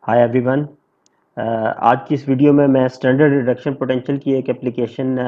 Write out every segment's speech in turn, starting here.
Hi everyone. आज की इस वीडियो में मैं स्टैंडर्ड रिडक्शन पोटेंशियल की एक एप्लीकेशन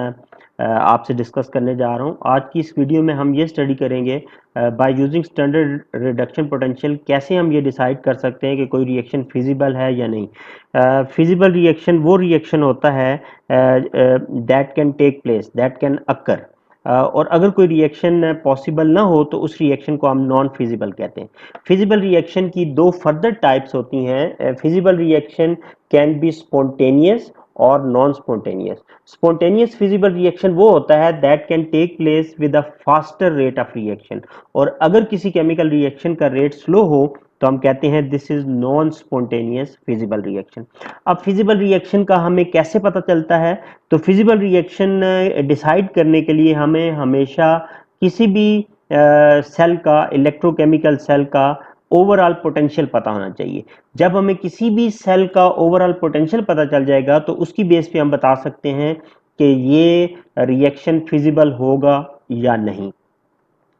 आपसे डिस्कस करने जा रहा हूं। आज की इस वीडियो में हम ये स्टडी करेंगे by using standard reduction potential कैसे हम ये डिसाइड कर सकते हैं कि कोई रिएक्शन फिजिबल है या नहीं। फिजिबल रिएक्शन वो रिएक्शन होता है that can take place, that can occur. और अगर कोई रिएक्शन पॉसिबल ना हो तो उस रिएक्शन को हम नॉन फिजिबल कहते हैं। फिजिबल रिएक्शन की दो फर्दर टाइप्स होती हैं। Feasible reaction can be spontaneous और non spontaneous. Spontaneous feasible reaction वो होता है that can take place with a faster rate of reaction. और अगर किसी केमिकल रिएक्शन का रेट स्लो हो तो हम कहते हैं this is non spontaneous feasible reaction. अब फिजिबल रिएक्शन का हमें कैसे पता चलता है? तो फिजिबल रिएक्शन डिसाइड करने के लिए हमें हमेशा किसी भी सेल का, इलेक्ट्रोकेमिकल सेल का ओवरऑल पोटेंशियल पता होना चाहिए। जब हमें किसी भी सेल का ओवरऑल पोटेंशियल पता चल जाएगा तो उसकी बेस पे हम बता सकते हैं कि ये रिएक्शन फिजिबल होगा या नहीं।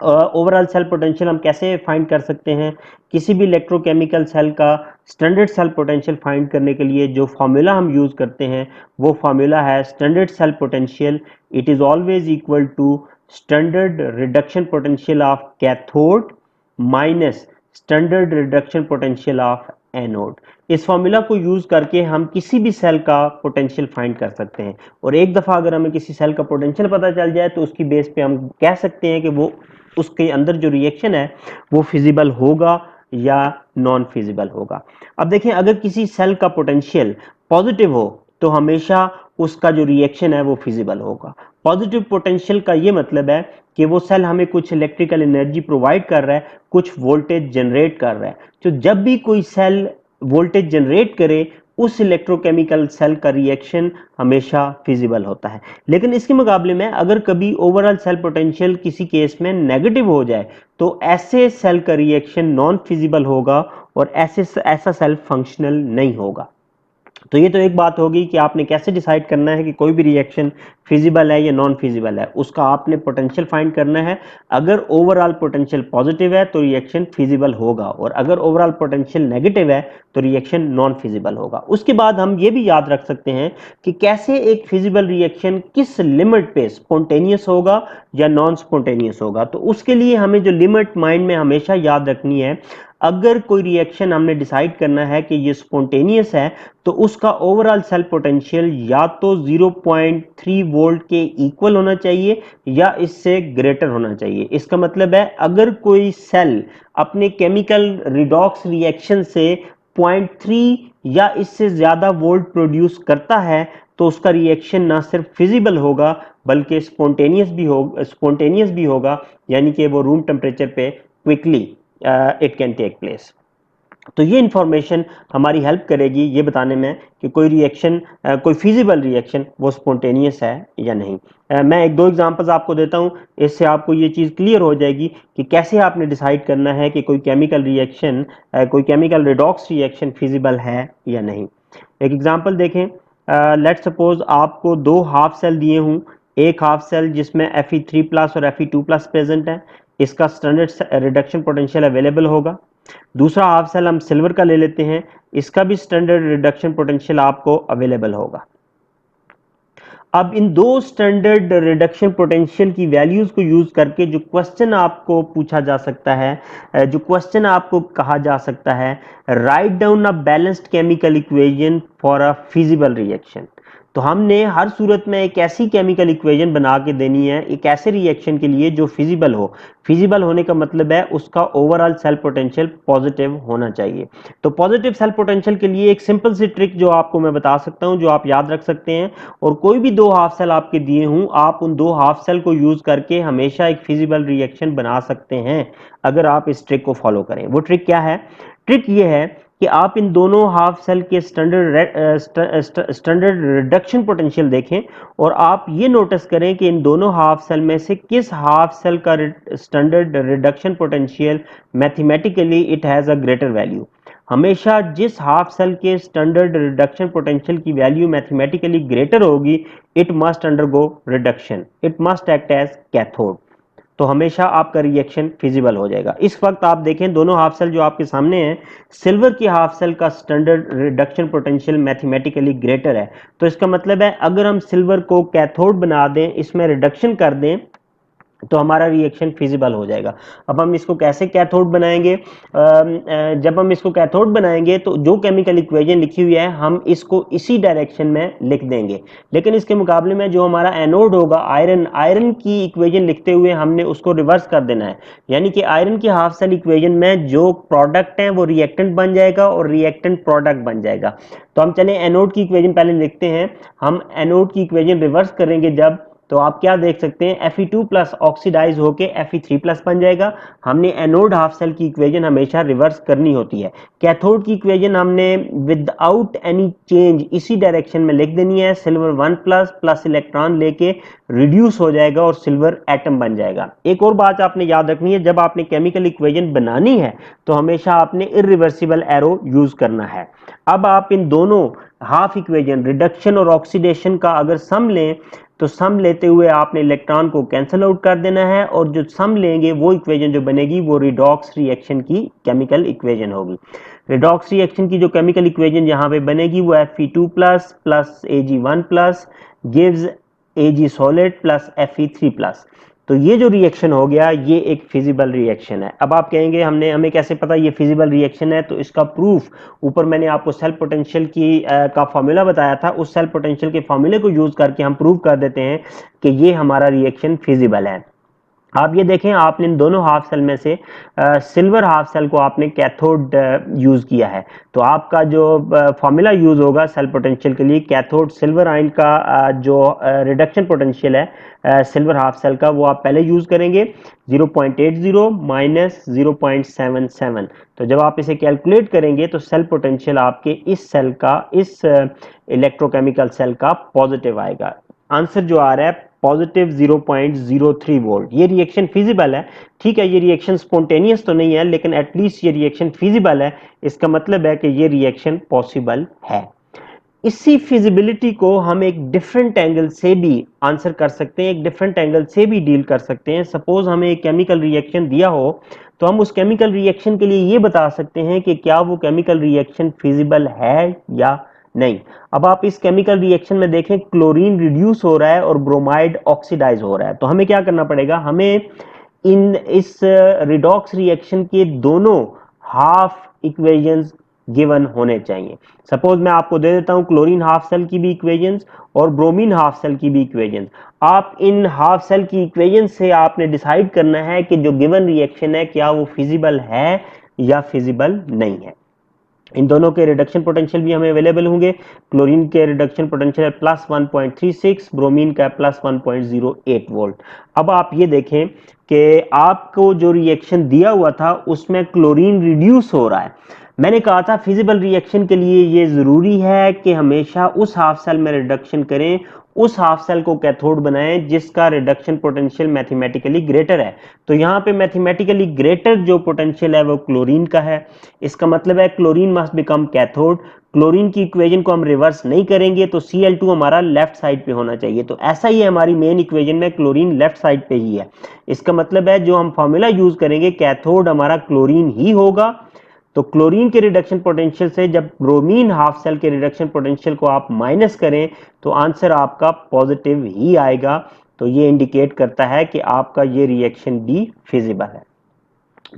ओवरऑल सेल पोटेंशियल हम कैसे फाइंड कर सकते हैं? किसी भी इलेक्ट्रोकेमिकल सेल का स्टैंडर्ड सेल पोटेंशियल फाइंड करने के लिए जो फॉर्मूला हम यूज करते हैं वो फॉर्मूला है standard cell potential. It is always equal to standard reduction potential of cathode minus standard reduction potential of anode. इस फॉर्मूला को यूज करके हम किसी भी सेल का पोटेंशियल फाइंड कर सकते हैं। और एक दफा अगर हमें किसी सेल का पोटेंशियल पता चल जाए तो उसकी बेस पे हम कह सकते हैं कि वो उसके अंदर जो रिएक्शन है वो फिजिबल होगा या नॉन फिजिबल होगा। अब देखें, अगर किसी सेल का पोटेंशियल पॉजिटिव हो तो हमेशा उसका जो रिएक्शन है वो फिजिबल होगा। पॉजिटिव पोटेंशियल का ये मतलब है कि वो सेल हमें कुछ इलेक्ट्रिकल एनर्जी प्रोवाइड कर रहा है, कुछ वोल्टेज जनरेट कर रहा है। तो जब भी कोई सेल वोल्टेज जनरेट करे उस इलेक्ट्रोकेमिकल सेल का रिएक्शन हमेशा फिजिबल होता है। लेकिन इसके मुकाबले में अगर कभी ओवरऑल सेल पोटेंशियल किसी केस में नेगेटिव हो जाए तो ऐसे सेल का रिएक्शन नॉन फिजिबल होगा और ऐसा सेल फंक्शनल नहीं होगा। तो ये तो एक बात होगी कि आपने कैसे डिसाइड करना है कि कोई भी रिएक्शन फिजिबल है या नॉन फिजिबल है। उसका आपने पोटेंशियल फाइंड करना है। अगर ओवरऑल पोटेंशियल पॉजिटिव है तो रिएक्शन फिजिबल होगा, और अगर ओवरऑल पोटेंशियल नेगेटिव है तो रिएक्शन नॉन फिजिबल होगा। उसके बाद हम ये भी याद रख सकते हैं कि कैसे एक फिजिबल रिएक्शन किस लिमिट पे स्पॉन्टेनियस होगा या नॉन स्पॉन्टेनियस होगा। तो उसके लिए हमें जो लिमिट माइंड में हमेशा याद रखनी है, अगर कोई रिएक्शन हमने डिसाइड करना है कि ये स्पॉन्टेनियस है तो उसका ओवरऑल सेल पोटेंशियल या तो 0.3 वोल्ट के इक्वल होना चाहिए या इससे ग्रेटर होना चाहिए। इसका मतलब है अगर कोई सेल अपने केमिकल रिडॉक्स रिएक्शन से 0.3 या इससे ज्यादा वोल्ट प्रोड्यूस करता है तो उसका रिएक्शन ना सिर्फ फिजिबल होगा बल्कि स्पॉन्टेनियस भी होगा, यानी कि वो रूम टेम्परेचर पे quickly it can take place. तो ये इंफॉर्मेशन हमारी हेल्प करेगी ये बताने में कि कोई रिएक्शन, कोई फिजिबल रिएक्शन वो स्पॉन्टेनियस है या नहीं। मैं एक दो एग्जांपल्स आपको देता हूँ, इससे आपको ये चीज़ क्लियर हो जाएगी कि कैसे आपने डिसाइड करना है कि कोई केमिकल रिएक्शन, कोई केमिकल रिडॉक्स रिएक्शन फिजिबल है या नहीं। एक एग्जांपल देखें। लेट सपोज आपको दो हाफ सेल दिए हूँ। एक हाफ सेल जिसमें Fe3+ और Fe2+ प्रेजेंट है, इसका स्टैंडर्ड रिडक्शन पोटेंशियल अवेलेबल होगा। दूसरा हाफ सेल हम सिल्वर का ले लेते हैं, इसका भी स्टैंडर्ड रिडक्शन पोटेंशियल आपको अवेलेबल होगा। अब इन दो स्टैंडर्ड रिडक्शन पोटेंशियल की वैल्यूज को यूज करके जो क्वेश्चन आपको पूछा जा सकता है, जो क्वेश्चन आपको कहा जा सकता है, write down a balanced chemical equation for a feasible reaction. तो हमने हर सूरत में एक ऐसी केमिकल इक्वेशन बना के देनी है एक ऐसे रिएक्शन के लिए जो फिजिबल हो। फिजिबल होने का मतलब है उसका ओवरऑल सेल पोटेंशियल पॉजिटिव होना चाहिए। तो पॉजिटिव सेल पोटेंशियल के लिए एक सिंपल सी ट्रिक जो आपको मैं बता सकता हूं, जो आप याद रख सकते हैं। और कोई भी दो हाफ सेल आपके दिए हूं, आप उन दो हाफ सेल को यूज करके हमेशा एक फिजिबल रिएक्शन बना सकते हैं अगर आप इस ट्रिक को फॉलो करें। वो ट्रिक क्या है? ट्रिक ये है कि आप इन दोनों हाफ सेल के स्टैंडर्ड रिडक्शन पोटेंशियल देखें और आप ये नोटिस करें कि इन दोनों हाफ सेल में से किस हाफ सेल का standard reduction potential mathematically it has a greater value. हमेशा जिस हाफ सेल के स्टैंडर्ड रिडक्शन पोटेंशियल की वैल्यू मैथमेटिकली ग्रेटर होगी, it must undergo reduction, it must act as cathode. तो हमेशा आपका रिएक्शन फिजिबल हो जाएगा। इस वक्त आप देखें दोनों हाफ सेल जो आपके सामने हैं, सिल्वर की हाफ सेल का standard reduction potential mathematically greater है। तो इसका मतलब है अगर हम सिल्वर को कैथोड बना दें, इसमें रिडक्शन कर दें, तो हमारा रिएक्शन फिजिबल हो जाएगा। अब हम इसको कैसे कैथोड बनाएंगे? जब हम इसको कैथोड बनाएंगे तो जो केमिकल इक्वेशन लिखी हुई है हम इसको इसी डायरेक्शन में लिख देंगे, लेकिन इसके मुकाबले में जो हमारा एनोड होगा आयरन, आयरन की इक्वेशन लिखते हुए हमने उसको रिवर्स कर देना है। यानी कि आयरन की हाफ सेल इक्वेशन में जो प्रोडक्ट है वो रिएक्टेंट बन जाएगा और रिएक्टेंट प्रोडक्ट बन जाएगा। तो हम चले एनोड की इक्वेशन पहले लिखते हैं। हम एनोड की इक्वेशन रिवर्स करेंगे जब, तो आप क्या देख सकते हैं, Fe2 प्लस ऑक्सीडाइज होके Fe3 प्लस बन जाएगा। हमने एनोड हाफ सेल की इक्वेशन हमेशा रिवर्स करनी होती है। कैथोड की इक्वेशन हमने विदाउट एनी चेंज इसी डायरेक्शन में लिख देनी है। सिल्वर 1 प्लस प्लस इलेक्ट्रॉन लेके रिड्यूस हो जाएगा और सिल्वर एटम बन जाएगा। एक और बात आपने याद रखनी है, जब आपने केमिकल इक्वेशन बनानी है तो हमेशा आपने इरिवर्सिबल एरो यूज करना है। अब आप इन दोनों हाफ इक्वेशन रिडक्शन और ऑक्सीडेशन का अगर सम लें, तो सम लेते हुए आपने इलेक्ट्रॉन को कैंसिल आउट कर देना है और जो सम लेंगे वो इक्वेशन जो बनेगी वो रिडॉक्स रिएक्शन की केमिकल इक्वेशन होगी। रिडॉक्स रिएक्शन की जो केमिकल इक्वेशन यहाँ पे बनेगी वो Fe2 plus plus Ag1 plus gives Ag solid plus Fe3 plus. तो ये जो रिएक्शन हो गया ये एक फिजिबल रिएक्शन है। अब आप कहेंगे हमें कैसे पता ये फिजिबल रिएक्शन है? तो इसका प्रूफ ऊपर मैंने आपको सेल पोटेंशियल की का फॉर्मूला बताया था, उस सेल पोटेंशियल के फॉर्मूले को यूज करके हम प्रूव कर देते हैं कि ये हमारा रिएक्शन फिजिबल है। आप ये देखें, आपने इन दोनों हाफ सेल में से सिल्वर हाफ सेल को आपने कैथोड यूज किया है, तो आपका जो फॉर्मूला यूज होगा सेल पोटेंशियल के लिए, कैथोड सिल्वर आयन का जो रिडक्शन पोटेंशियल है सिल्वर हाफ सेल का, वो आप पहले यूज करेंगे 0.80 माइनस 0.77। तो जब आप इसे कैलकुलेट करेंगे तो सेल पोटेंशियल आपके इस सेल का, इस इलेक्ट्रोकेमिकल सेल का पॉजिटिव आएगा। आंसर जो आ रहा है पॉजिटिव 0.03 वोल्ट। ये रिएक्शन फिजिबल है। ठीक है, ये रिएक्शन स्पॉन्टेनियस तो नहीं है, लेकिन एटलीस्ट ये रिएक्शन फिजिबल है। इसका मतलब है कि ये रिएक्शन पॉसिबल है। इसी फिजिबिलिटी को हम एक डिफरेंट एंगल से भी आंसर कर सकते हैं, एक डिफरेंट एंगल से भी डील कर सकते हैं। सपोज हमें एक केमिकल रिएक्शन दिया हो, तो हम उस केमिकल रिएक्शन के लिए ये बता सकते हैं कि क्या वो केमिकल रिएक्शन फिजिबल है या नहीं। अब आप इस केमिकल रिएक्शन में देखें, क्लोरीन रिड्यूस हो रहा है और ब्रोमाइड ऑक्सीडाइज हो रहा है। तो हमें क्या करना पड़ेगा, हमें इस रिडॉक्स रिएक्शन के दोनों हाफ इक्वेशंस गिवन होने चाहिए। सपोज मैं आपको दे देता हूं क्लोरीन हाफ सेल की भी इक्वेशंस और ब्रोमीन हाफ सेल की भी इक्वेशंस। आप इन हाफ सेल की इक्वेशन से आपने डिसाइड करना है कि जो गिवन रिएक्शन है क्या वो फिजिबल है या फिजिबल नहीं है। इन दोनों के रिडक्शन पोटेंशियल भी हमें अवेलेबल होंगे। क्लोरीन के रिडक्शन पोटेंशियल प्लस 1.36, ब्रोमीन का प्लस 1.08 वोल्ट। अब आप ये देखें कि आपको जो रिएक्शन दिया हुआ था उसमें क्लोरीन रिड्यूस हो रहा है। मैंने कहा था फिजिबल रिएक्शन के लिए ये जरूरी है कि हमेशा उस हाफ सेल में रिडक्शन करें, उस हाफ सेल को कैथोड बनाएं जिसका रिडक्शन पोटेंशियल मैथमेटिकली ग्रेटर है। तो यहाँ पे मैथमेटिकली ग्रेटर जो पोटेंशियल है वो क्लोरीन का है। इसका मतलब है chlorine must become cathode. Chlorine की इक्वेशन को हम रिवर्स नहीं करेंगे तो Cl2 हमारा लेफ्ट साइड पे होना चाहिए। तो ऐसा ही है हमारी मेन इक्वेशन में, क्लोरीन लेफ्ट साइड पे ही है। इसका मतलब है जो हम फॉर्मूला यूज करेंगे कैथोड हमारा क्लोरीन ही होगा। तो क्लोरीन के रिडक्शन पोटेंशियल से जब ब्रोमीन हाफ सेल के रिडक्शन पोटेंशियल को आप माइनस करें तो आंसर आपका पॉजिटिव ही आएगा। तो ये इंडिकेट करता है कि आपका ये रिएक्शन भी फिजिबल है।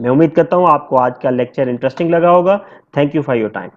मैं उम्मीद करता हूं आपको आज का लेक्चर इंटरेस्टिंग लगा होगा। Thank you for your time.